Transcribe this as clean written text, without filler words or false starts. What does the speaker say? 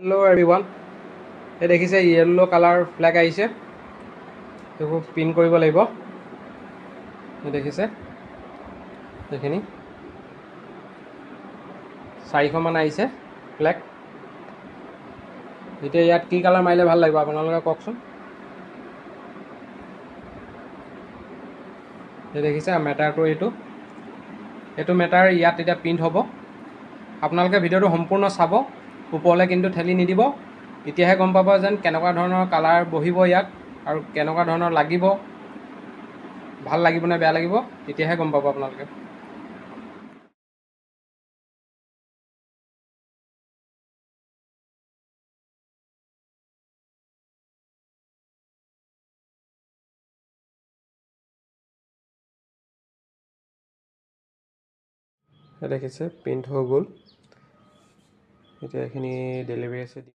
hello everyone ये देखिसे yellow colour flag आइसे तो पिन কৰিব লাগিব ये देखिसे এইখিনি 4খন মান আইছে फ्लैग এতিয়া ইয়াত কি কালাৰ মাৰিলে ভাল লাগিব আপোনালোকে কওকচোন এই দেখিছে মেটাৰটো এইটো মেটাৰ ইয়াত এতিয়া প্ৰিন্ট হ'ব আপোনালোকে ভিডিওটো সম্পূৰ্ণ চাব ওপৰলৈ কিন্তু ঠেলি নিদিব তেতিয়াহে গম পাব যেন কেনেকুৱা ধৰণৰ কালাৰ বহিব ইয়াত আৰু কেনেকুৱা ধৰণৰ লাগিব ভাল লাগিব নে বেয়া লাগিব তেতিয়াহে গম পাব আপোনালোকে দেখিছে প্ৰিন্ট হৈ গ'ল এতিয়া এখিনি ডেলিভাৰী আছে